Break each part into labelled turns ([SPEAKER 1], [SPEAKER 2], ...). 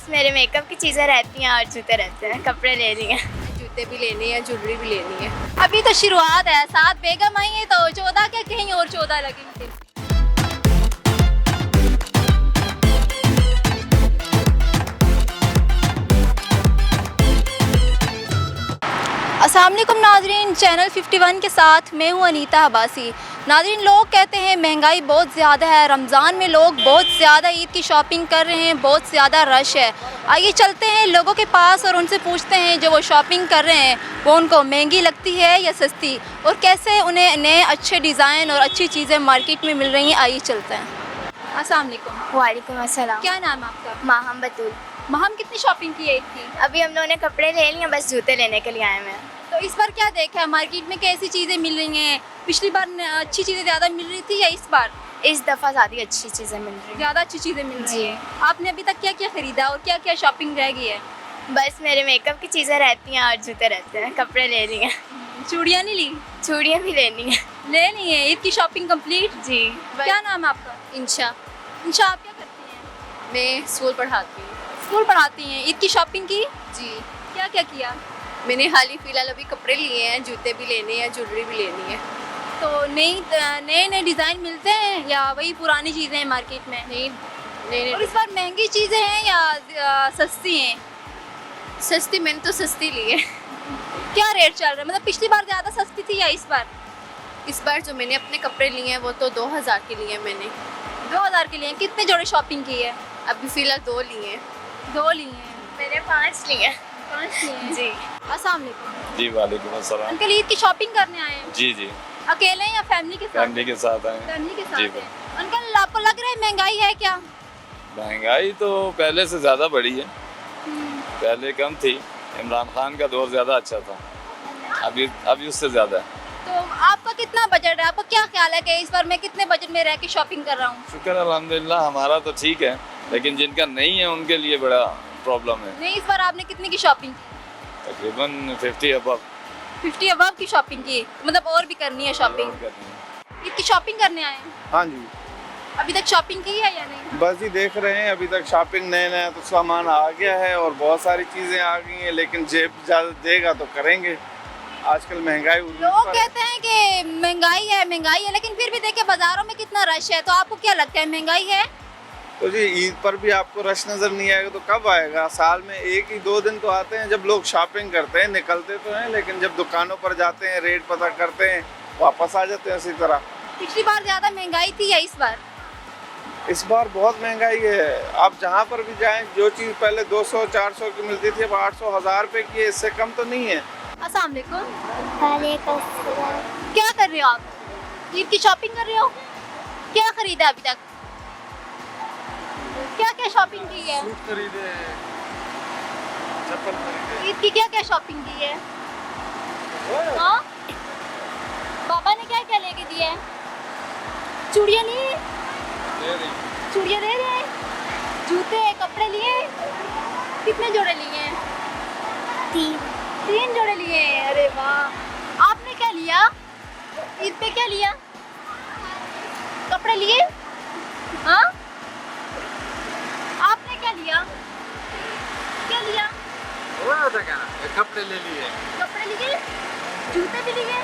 [SPEAKER 1] बस मेरे मेकअप की चीज़ें रहती हैं और जूते रहते हैं, कपड़े ले रही हैं।
[SPEAKER 2] जूते भी लेने हैं, ज्वेलरी भी लेनी है।
[SPEAKER 3] अभी तो शुरुआत है, 7 बेगम आई है तो 14 क्या कहीं और 14 लगेंगे। अस्सलाम वालेकुम नाजरीन, चैनल 51 के साथ मैं हूँ अनीता अब्बासी। नाजरीन, लोग कहते हैं महंगाई बहुत ज़्यादा है, रमज़ान में लोग बहुत ज़्यादा ईद की शॉपिंग कर रहे हैं, बहुत ज़्यादा रश है। आइए चलते हैं लोगों के पास और उनसे पूछते हैं जो वो शॉपिंग कर रहे हैं वो उनको महंगी लगती है या सस्ती, और कैसे उन्हें नए अच्छे डिज़ाइन और अच्छी चीज़ें मार्केट में मिल रही हैं। आइए चलते हैं। अस्सलाम वालेकुम।
[SPEAKER 1] वालेकुम अस्सलाम।
[SPEAKER 3] क्या नाम है आपका?
[SPEAKER 1] माहम बतूल।
[SPEAKER 3] महम, कितनी शॉपिंग की है ईद की?
[SPEAKER 1] अभी हम लोगों ने कपड़े ले लिए, बस जूते लेने के लिए आए हैं।
[SPEAKER 3] तो इस बार क्या देखा है मार्केट में, कैसी चीज़ें मिल रही हैं? पिछली बार अच्छी चीज़ें ज़्यादा मिल रही थी या इस बार
[SPEAKER 1] इस दफ़ा ज़्यादा अच्छी चीज़ें मिल रही हैं।
[SPEAKER 3] ज़्यादा अच्छी चीज़ें मिल रही
[SPEAKER 1] जी।
[SPEAKER 3] हैं? आपने अभी तक क्या क्या खरीदा और क्या क्या शॉपिंग रह गई है?
[SPEAKER 1] बस मेरे मेकअप की चीज़ें रहती हैं और जूते रहते हैं, कपड़े ले रही हैं।
[SPEAKER 3] चूड़ियाँ नहीं ली?
[SPEAKER 1] चूड़ियाँ भी लेनी हैं।
[SPEAKER 3] ले ली है। ईद की शॉपिंग कंप्लीट?
[SPEAKER 1] जी।
[SPEAKER 3] क्या नाम है आपका?
[SPEAKER 2] इंशा,
[SPEAKER 3] इंशा, आप क्या करती हैं?
[SPEAKER 2] मैं स्कूल पढ़ाती हूँ।
[SPEAKER 3] स्कूल पढ़ाती हैं। ईद की शॉपिंग की?
[SPEAKER 2] जी,
[SPEAKER 3] क्या क्या किया?
[SPEAKER 2] मैंने हाल ही फिलहाल अभी कपड़े लिए हैं, जूते भी लेने हैं, ज्वेलरी भी लेनी है।
[SPEAKER 3] तो नए नए डिज़ाइन मिलते हैं या वही पुरानी चीज़ें हैं मार्केट में?
[SPEAKER 2] नहीं
[SPEAKER 3] और
[SPEAKER 2] नहीं,
[SPEAKER 3] इस बार महंगी चीज़ें हैं या सस्ती हैं?
[SPEAKER 2] सस्ती, मैंने तो सस्ती ली है।
[SPEAKER 3] क्या रेट चल रहा है? मतलब पिछली बार ज़्यादा सस्ती थी या इस बार?
[SPEAKER 2] इस बार जो मैंने अपने कपड़े लिए हैं वो तो 2000 के लिए मैंने
[SPEAKER 3] 2000 के लिए? कितने जोड़े शॉपिंग की है?
[SPEAKER 2] अभी फिलहाल 2 लिए हैं।
[SPEAKER 3] 2 लिए हैं।
[SPEAKER 1] मैंने 5 लिए हैं।
[SPEAKER 3] 5 लिए हैं।
[SPEAKER 1] जी।
[SPEAKER 3] अस्सलाम वालेकुम।
[SPEAKER 4] जी वालेकुम अस्सलाम।
[SPEAKER 3] अंकल, ईद की शॉपिंग करने आए हैं?
[SPEAKER 4] जी जी,
[SPEAKER 3] अकेले हैं या फैमिली के साथ?
[SPEAKER 4] फैमिली के साथ आए हैं।
[SPEAKER 3] फैमिली के
[SPEAKER 4] जी,
[SPEAKER 3] साथ हैं। अंकल, आपको लग रहा है महंगाई है क्या?
[SPEAKER 4] महंगाई तो पहले से ज़्यादा बढ़ी है, पहले कम थी। इमरान खान का दौर ज़्यादा अच्छा था, अभी उससे ज़्यादा है।
[SPEAKER 3] तो आपका कितना बजट है? आपका क्या ख्याल है कि इस बार मैं कितने बजट में रह के शॉपिंग कर रहा हूँ?
[SPEAKER 4] शुक्र अल्हम्दुलिल्लाह, हमारा तो ठीक है, लेकिन जिनका नहीं है उनके लिए बड़ा प्रॉब्लम है।
[SPEAKER 3] नहीं, इस बार आपने कितने की शॉपिंग की?
[SPEAKER 4] तकरीबन 50 अबव
[SPEAKER 3] 50 अबव की शॉपिंग की, मतलब और भी करनी है शॉपिंग? ईद की शॉपिंग करने आए हैं?
[SPEAKER 5] हाँ जी,
[SPEAKER 3] अभी तक शॉपिंग की है या नहीं?
[SPEAKER 5] बस ही देख रहे हैं। अभी तक शॉपिंग नया तो सामान आ गया है और बहुत सारी चीज़ें आ गई हैं, लेकिन जेब ज़्यादा देगा तो करेंगे। आजकल महंगाई
[SPEAKER 3] लोग कहते हैं कि महंगाई है, लेकिन फिर भी देखिए बाजारों में कितना रश है। तो आपको क्या लगता है, महंगाई है?
[SPEAKER 5] तो जी ईद पर भी आपको रश नज़र नहीं आएगा तो कब आएगा? साल में 1 ही 2 दिन तो आते हैं जब लोग शॉपिंग करते हैं, निकलते तो हैं, लेकिन जब दुकानों पर जाते हैं, रेट पता करते हैं, वापस आ जाते हैं उसी तरह।
[SPEAKER 3] पिछली बार ज़्यादा महंगाई थी या इस बार?
[SPEAKER 5] इस बार बहुत महंगाई है। आप जहाँ पर भी जाएं, जो चीज़ पहले 200-400 की मिलती थी अब 800-1000 रुपये की है, इससे कम तो नहीं है।
[SPEAKER 3] अस्सलाम वालेकुम।
[SPEAKER 1] वालेकुम।
[SPEAKER 3] क्या कर रहे हो आप? ईद की शॉपिंग कर रहे हो? क्या खरीदा अभी तक? क्या क्या शॉपिंग की है?
[SPEAKER 5] सूट खरीदे, चप्पल खरीदे।
[SPEAKER 3] ईद की क्या क्या शॉपिंग की है? हाँ? बाबा ने क्या क्या लेके दिया है? चूड़ियाँ लिए? चूड़ियाँ ले रहे हैं? जूते, कपड़े लिए? कितने जोड़े लिए हैं? 3 जोड़े लिए हैं। अरे वाह! आपने क्या लिया? ईद पे क्या लिया? कपड़े लिए? हाँ? आपने क्या लिया? क्या लिया?
[SPEAKER 5] कपड़े ले लिए।
[SPEAKER 3] कपड़े लिए? जूते भी लिए?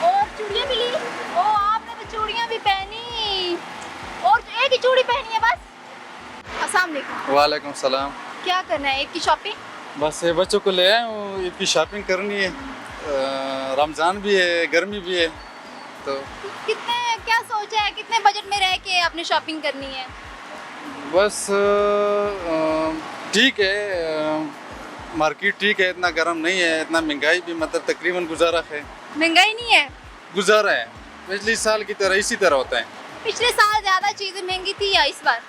[SPEAKER 3] और चूड़ियाँ भी ली? ओ, आपने तो चूड़ियाँ भी पहनी और एक ही चूड़ी पहनी है बस। अस्सलाम वालेकुम।
[SPEAKER 6] वालेकुम सलाम।
[SPEAKER 3] क्या करना है, ईद की शॉपिंग?
[SPEAKER 6] बस ये बच्चों को ले आए हूँ, ईद की शॉपिंग करनी है। रमज़ान भी है, गर्मी भी है, तो
[SPEAKER 3] कितने, क्या सोचा है, कितने बजट में रह के आपने शॉपिंग करनी है?
[SPEAKER 6] बस ठीक है, मार्केट ठीक है, इतना गर्म नहीं है, इतना महंगाई भी मतलब तकरीबन गुजारा है।
[SPEAKER 3] महंगाई नहीं है?
[SPEAKER 6] गुजारा है, पिछले साल की तरह इसी तरह होता है।
[SPEAKER 3] पिछले साल ज़्यादा चीज़ें महंगी थी या इस बार?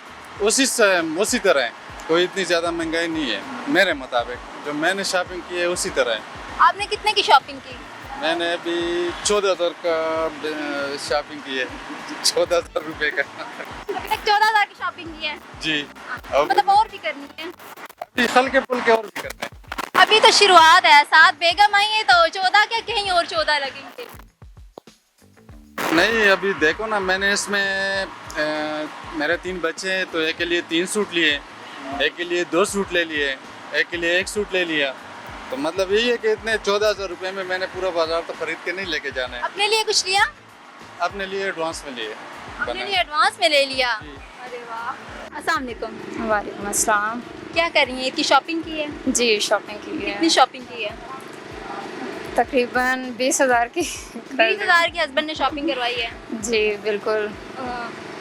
[SPEAKER 6] उसी तरह है, कोई इतनी ज़्यादा महंगाई नहीं है मेरे मुताबिक। जो मैंने शॉपिंग की है उसी तरह है।
[SPEAKER 3] आपने कितने की शॉपिंग की?
[SPEAKER 6] मैंने अभी 14,000 का शॉपिंग की है। 14,000 रुपये का।
[SPEAKER 3] अभी तक 14,000 की शॉपिंग की है?
[SPEAKER 6] जी, अब
[SPEAKER 3] मतलब और भी करनी है?
[SPEAKER 6] हल्के फुल्के और भी करते हैं।
[SPEAKER 3] अभी तो शुरुआत है, 7 बेगम आई है तो 14 क्या कहीं और 14 लगेंगे।
[SPEAKER 6] नहीं, अभी देखो ना, मैंने इसमें मेरे 3 बच्चे हैं तो एक के लिए 3 सूट लिए, एक के लिए 2 सूट ले लिए, एक के लिए 1 सूट ले लिया। तो मतलब यही है कि इतने 14,000 रुपये में मैंने पूरा बाजार तो खरीद के नहीं लेके जाना है।
[SPEAKER 3] अपने लिए कुछ लिया?
[SPEAKER 6] अपने लिए एडवांस में लिए।
[SPEAKER 3] अपने लिए एडवांस में ले लिया। अरे वाह। अस्सलाम वालेकुम।
[SPEAKER 7] वालेकुम अस्सलाम।
[SPEAKER 3] क्या कर रही हैं? इतनी शॉपिंग की है?
[SPEAKER 7] जी शॉपिंग की है,
[SPEAKER 3] कितनी शॉपिंग की है?
[SPEAKER 7] तकरीबन 20,000 की।
[SPEAKER 3] 20,000 की हस्बैंड ने शॉपिंग करवाई है।
[SPEAKER 7] जी बिल्कुल।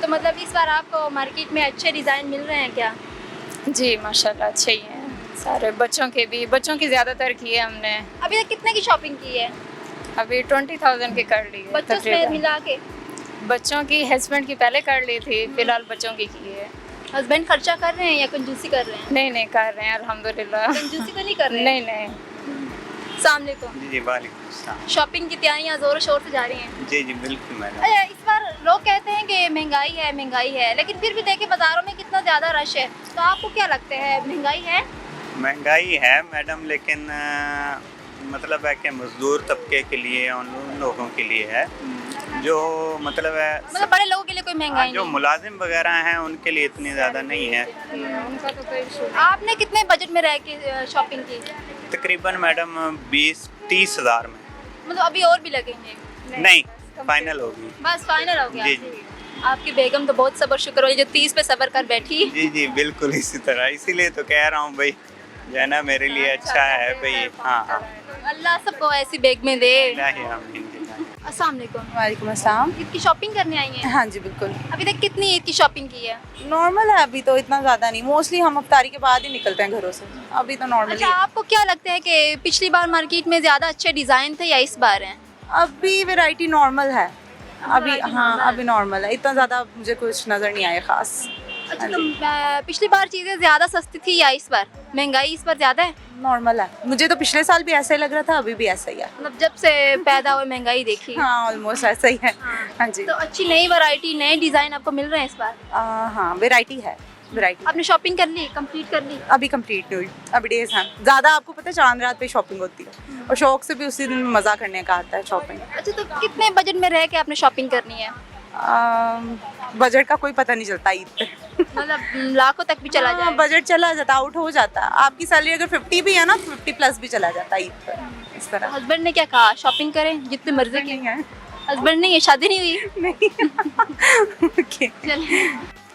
[SPEAKER 3] तो मतलब इस बार आपको मार्केट में अच्छे डिज़ाइन मिल रहे हैं क्या?
[SPEAKER 7] जी माशाल्लाह अच्छे ही हैं सारे, बच्चों के भी, बच्चों की ज़्यादातर की है हमने।
[SPEAKER 3] अभी तक कितने की शॉपिंग की है?
[SPEAKER 7] अभी 20,000 की कर ली है
[SPEAKER 3] बच्चों से
[SPEAKER 7] तकरीबन।
[SPEAKER 3] मिला के?
[SPEAKER 7] बच्चों की हस्बैंड की पहले कर ली थी, फिलहाल बच्चों की है।
[SPEAKER 3] हस्बैंड खर्चा कर रहे हैं या कंजूसी कर रहे हैं?
[SPEAKER 7] नहीं कर रहे हैं अल्हम्दुलिल्लाह।
[SPEAKER 3] कंजूसी तो नहीं कर रहे हैं?
[SPEAKER 7] नहीं।
[SPEAKER 3] अस्सलाम वालेकुम।
[SPEAKER 8] जी वालेकुम अस्सलाम।
[SPEAKER 3] शॉपिंग की तैयारियां जोर शोर से जा रही हैं?
[SPEAKER 8] जी बिल्कुल मैडम।
[SPEAKER 3] अच्छा, इस बार लोग कहते हैं कि महंगाई है, लेकिन फिर भी देखे बाजारों में कितना ज़्यादा रश है, तो आपको क्या लगता है महंगाई है?
[SPEAKER 8] महंगाई है मैडम, लेकिन मतलब है कि मजदूर तबके के लिए, उन लोगों के लिए है जो मतलब है,
[SPEAKER 3] मतलब बड़े लोगों के लिए कोई महंगाई
[SPEAKER 8] जो
[SPEAKER 3] नहीं?
[SPEAKER 8] मुलाजिम वगैरह हैं उनके लिए इतनी ज़्यादा नहीं है।
[SPEAKER 7] उनका तो कोई इशू
[SPEAKER 3] आपने कितने बजट में रह के शॉपिंग की?
[SPEAKER 8] तकरीबन मैडम 20-30 हज़ार में।
[SPEAKER 3] मतलब अभी और भी लगेंगे?
[SPEAKER 8] नहीं, फाइनल होगी।
[SPEAKER 3] बस फाइनल हो गया?
[SPEAKER 8] जी।
[SPEAKER 3] आपकी बेगम तो बहुत सब्र शुक्र हो, जो 30 पे सब्र कर बैठी।
[SPEAKER 8] जी बिल्कुल इसी तरह, इसीलिए तो कह रहा हूँ भाई, जो है ना मेरे लिए अच्छा है भाई। हाँ
[SPEAKER 3] अल्लाह सबको ऐसी बेग में दे। अस्सलाम वालेकुम।
[SPEAKER 9] वालेकुम अस्सलाम।
[SPEAKER 3] ईद की शॉपिंग करने आई हैं?
[SPEAKER 9] हाँ जी बिल्कुल।
[SPEAKER 3] अभी तक कितनी ईद की शॉपिंग की है?
[SPEAKER 9] नॉर्मल है अभी तो, इतना ज़्यादा नहीं। मोस्टली हम अफ्तारी के बाद ही निकलते हैं घरों से, अभी तो नॉर्मली।
[SPEAKER 3] अच्छा, आपको क्या लगता है कि पिछली बार मार्केट में ज़्यादा अच्छे डिज़ाइन थे या इस बार हैं?
[SPEAKER 9] अभी वैरायटी नॉर्मल है अभी। हाँ अभी नॉर्मल है, इतना ज़्यादा मुझे कुछ नज़र नहीं आया ख़ास।
[SPEAKER 3] अच्छा, तो पिछली बार चीज़ें ज़्यादा सस्ती थी या इस बार महंगाई इस बार ज़्यादा है?
[SPEAKER 9] नॉर्मल है, मुझे तो पिछले साल भी ऐसा ही लग रहा था, अभी भी ऐसा ही है।
[SPEAKER 3] मतलब जब से पैदा हुए महंगाई देखी?
[SPEAKER 9] हाँ ऑलमोस्ट ऐसा ही है। हाँ जी।
[SPEAKER 3] तो अच्छी नई वैरायटी, नए डिज़ाइन आपको मिल रहे हैं इस बार?
[SPEAKER 9] हाँ वैरायटी है, वैरायटी।
[SPEAKER 3] आपने शॉपिंग कर ली, कंप्लीट कर ली?
[SPEAKER 9] अभी कंप्लीट नहीं हुई, अभी डेज हैं ज़्यादा। आपको पता है चांद रात पे शॉपिंग होती है, और शौक से भी उसी दिन मज़ा करने का आता है शॉपिंग।
[SPEAKER 3] अच्छा, तो कितने बजट में रह के आपने शॉपिंग करनी है?
[SPEAKER 9] बजट का कोई पता नहीं चलता ईद पे।
[SPEAKER 3] मतलब लाखों तक भी चला जाए?
[SPEAKER 9] बजट चला जाता, आउट हो जाता। आपकी सैलरी अगर 50 भी है ना, तो 50 प्लस भी चला जाता ईद पर, इस तरह।
[SPEAKER 3] हस्बैंड ने क्या कहा? शॉपिंग करें जितने मर्जी की?
[SPEAKER 9] नहीं है।
[SPEAKER 3] हस्बैंड नहीं है, शादी नहीं हुई?
[SPEAKER 9] नहीं। ओके।
[SPEAKER 3] चलिए।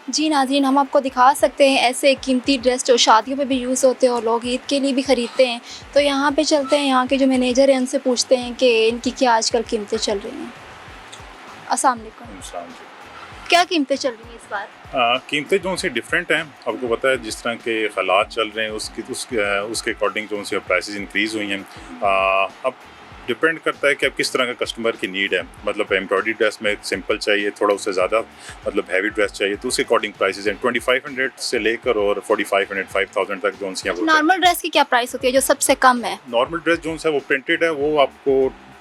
[SPEAKER 3] जी नाज़रीन, हम आपको दिखा सकते हैं ऐसे कीमती ड्रेस जो शादियों पे भी यूज़ होते हैं और लोग ईद के लिए भी ख़रीदते हैं। तो यहाँ पे चलते हैं, यहाँ के जो मैनेजर हैं उनसे पूछते हैं कि इनकी क्या आजकल कीमतें चल रही हैं। अस्सलाम वालेकुम। क्या कीमतें चल रही हैं इस बार?
[SPEAKER 10] कीमतें जो सी डिफरेंट हैं, आपको पता है जिस तरह के हालात चल रहे हैं उसके अकॉर्डिंग जो सी प्राइसेस इंक्रीज़ हुई हैं। अब डिपेंड करता है कि अब किस तरह का कस्टमर की नीड है। मतलब एम्ब्रॉयडरी ड्रेस में सिंपल चाहिए, थोड़ा उससे ज़्यादा मतलब हैवी ड्रेस चाहिए, तो उसके अकॉर्डिंग प्राइसेस हैं 2500 से लेकर और 4500 5000 तक जो सी है।
[SPEAKER 3] नॉर्मल ड्रेस की क्या प्राइस होती है जो सबसे कम है?
[SPEAKER 10] नॉर्मल ड्रेस जो है वो प्रिंटेड है, वो आपको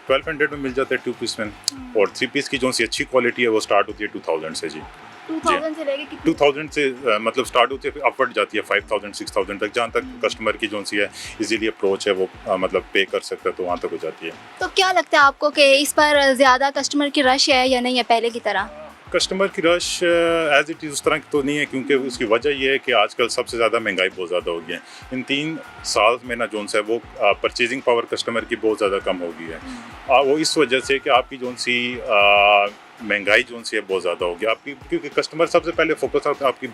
[SPEAKER 10] 1200 में मिल जाता है 2 पीस में, और 3 पीस की जो सी अच्छी क्वालिटी है वो स्टार्ट होती है 2000 से। जी
[SPEAKER 3] 2000 से लेके कितनी?
[SPEAKER 10] 2000 से मतलब स्टार्ट होती है, अपवर्ड जाती है 5000 6000 तक, जहाँ तक कस्टमर की जो सी है इजीली अप्रोच है वो मतलब पे कर सकता है, तो वहाँ तक हो जाती है।
[SPEAKER 3] तो क्या लगता है आपको कि इस पर ज़्यादा कस्टमर की रश है या नहीं है पहले की तरह?
[SPEAKER 10] कस्टमर की रश एज इट इज़ उस तरह की तो नहीं है, क्योंकि उसकी वजह ये है कि आजकल सबसे ज़्यादा महंगाई बहुत ज़्यादा हो गई है। इन 3 साल में ना जो है वो परचेजिंग पावर कस्टमर की बहुत ज़्यादा कम हो गई है। वो इस वजह से कि आपकी जो सी महंगाई जो सी है बहुत ज़्यादा हो गया आपकी, क्योंकि कस्टमर सबसे पहले फोकस होता है आपकी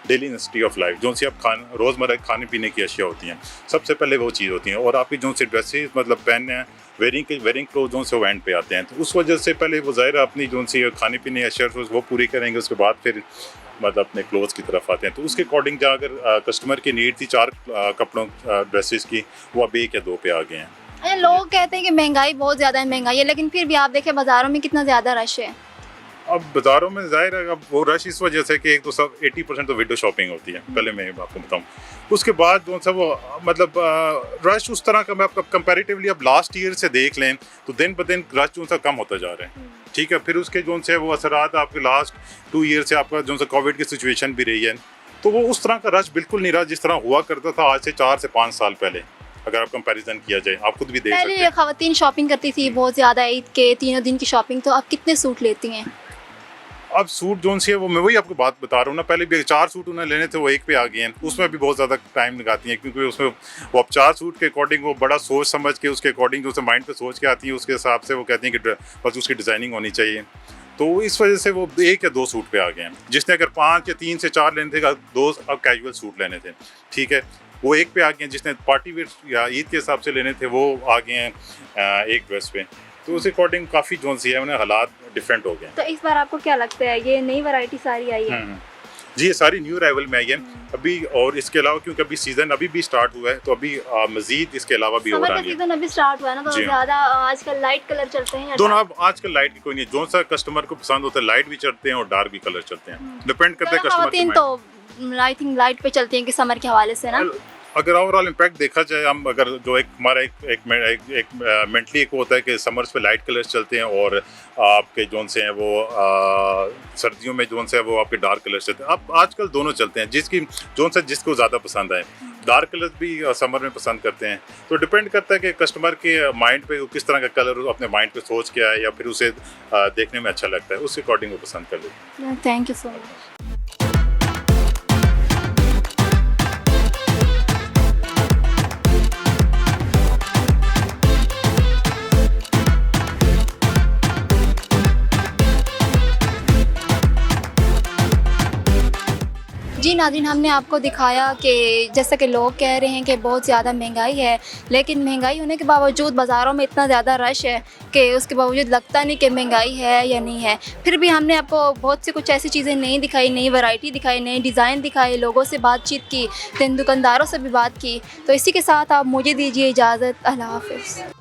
[SPEAKER 10] डेली नेसेसिटी ऑफ लाइफ, जो सी आप रोज़मर्रा खाने पीने की अशिया होती हैं, सबसे पहले वो चीज़ होती हैं। और आपकी जो सी ड्रेसेस मतलब पहनने हैं, वेयरिंग क्लोथ जो से वो एंड पे आते हैं, तो उस वजह से पहले वो ज़ाहिर अपनी जो सी खाने पीने अशिया वो पूरी करेंगे, उसके बाद फिर मतलब अपने क्लोथ्स की तरफ आते हैं। तो उसके अकॉर्डिंग जहाँ अगर कस्टमर की नीड थी 4 कपड़ों ड्रेसेस की, वो अब 1 या 2 पे आ गए हैं।
[SPEAKER 3] अच्छा, लोग कहते हैं कि महंगाई बहुत ज़्यादा है, महंगाई है, लेकिन फिर भी आप देखें बाज़ारों में कितना ज़्यादा रश है।
[SPEAKER 10] अब बाज़ारों में ज़ाहिर है अब वो रश इस वजह से कि एक तो सब 80% तो विंडो शॉपिंग होती है, पहले मैं आपको बताऊं। उसके बाद जो सा वो मतलब रश उस तरह का, मैं आपका कंपैरेटिवली अब लास्ट ईयर से देख लें तो दिन ब दिन रश जो सा कम होता जा रहा है। ठीक है, फिर उसके जो से वो असरात आपके लास्ट 2 ईयर से आपका जो सा कोविड की सिचुएशन भी रही है, तो वो उस तरह का रश बिल्कुल नहीं रहा जिस तरह हुआ करता था आज से 4 से 5 साल पहले। अगर आप कंपैरिजन किया जाए, आप खुद भी देख सकते हैं।
[SPEAKER 3] पहले ख़वातीन शॉपिंग करती थी बहुत ज़्यादा, ईद के 3 दिन की शॉपिंग। तो आप कितने सूट लेती हैं?
[SPEAKER 10] अब सूट जोन सी है वो मैं वही आपको बात बता रहा हूँ ना, पहले भी 4 सूट उन्हें लेने थे, वो एक पे आ गए हैं। उसमें भी बहुत ज़्यादा टाइम लगाती हैं, क्योंकि उसमें वो अब 4 सूट के अकॉर्डिंग वो बड़ा सोच समझ के उसके अकॉर्डिंग उसे माइंड पे सोच के आती है, उसके हिसाब से वो कहती हैं कि बस उसकी डिज़ाइनिंग होनी चाहिए। तो इस वजह से वो 1 या 2 सूट पे आ गए हैं। जिसने अगर 5 या 3 से 4 लेने थे, 2 अब कैजुअल सूट लेने थे, ठीक है, वो एक पे आ गए हैं। जिसने पार्टी वेयर या ईद के हिसाब से लेने थे वो आ गए हैं एक ड्रेस पे। तो उस अकॉर्डिंग काफ़ी जोन सी है, उन्हें हालात डिफरेंट हो गए।
[SPEAKER 3] तो इस बार आपको क्या लगता है, ये नई वैरायटी सारी आई है?
[SPEAKER 10] जी, ये सारी न्यू अराइवल में आई है अभी, और इसके अलावा क्योंकि अभी सीज़न अभी भी स्टार्ट हुआ है, तो अभी मज़ीद इसके अलावा भी और
[SPEAKER 3] समर
[SPEAKER 10] आ
[SPEAKER 3] का
[SPEAKER 10] रही है।
[SPEAKER 3] सीजन अभी स्टार्ट हुआ है ना, तो
[SPEAKER 10] जी।
[SPEAKER 3] ज़्यादा आजकल लाइट कलर चलते हैं या
[SPEAKER 10] दोनों
[SPEAKER 3] dark?
[SPEAKER 10] अब आजकल लाइट की कोई नहीं, जो सा कस्टमर को पसंद होता है लाइट भी चलते हैं और डार्क भी कलर चलते हैं, डिपेंड करता है
[SPEAKER 3] ज़्यादा
[SPEAKER 10] कस्टमर
[SPEAKER 3] ख़वातीन
[SPEAKER 10] के
[SPEAKER 3] तो आई थिंक लाइट पे चलती हैं कि समर के हवाले से ना।
[SPEAKER 10] अगर ओवरऑल इम्पैक्ट देखा जाए, हम अगर जो एक हमारा एक मेंटली एक होता है कि समर्स पे लाइट कलर्स चलते हैं और आपके जोन से हैं वो सर्दियों में जोन से है वो आपके डार्क कलर्स चलते हैं। अब आजकल दोनों चलते हैं, जिसकी जोन से जिसको ज़्यादा पसंद आए। डार्क कलर्स भी समर में पसंद करते हैं, तो डिपेंड करता है कि कस्टमर के माइंड पे किस तरह का कलर अपने माइंड पे सोच के आए या फिर उसे देखने में अच्छा लगता है, उसके अकॉर्डिंग वो पसंद कर लेते हैं।
[SPEAKER 3] Thank you so much. जी नाज़रीन, हमने आपको दिखाया कि जैसा कि लोग कह रहे हैं कि बहुत ज़्यादा महंगाई है, लेकिन महंगाई होने के बावजूद बाज़ारों में इतना ज़्यादा रश है कि उसके बावजूद लगता नहीं कि महंगाई है या नहीं है। फिर भी हमने आपको बहुत सी कुछ ऐसी चीज़ें नहीं दिखाई, नई वैरायटी दिखाई, नए डिज़ाइन दिखाए, लोगों से बातचीत की, दुकानदारों से भी बात की। तो इसी के साथ आप मुझे दीजिए इजाज़त। अल्लाह हाफ़िज़।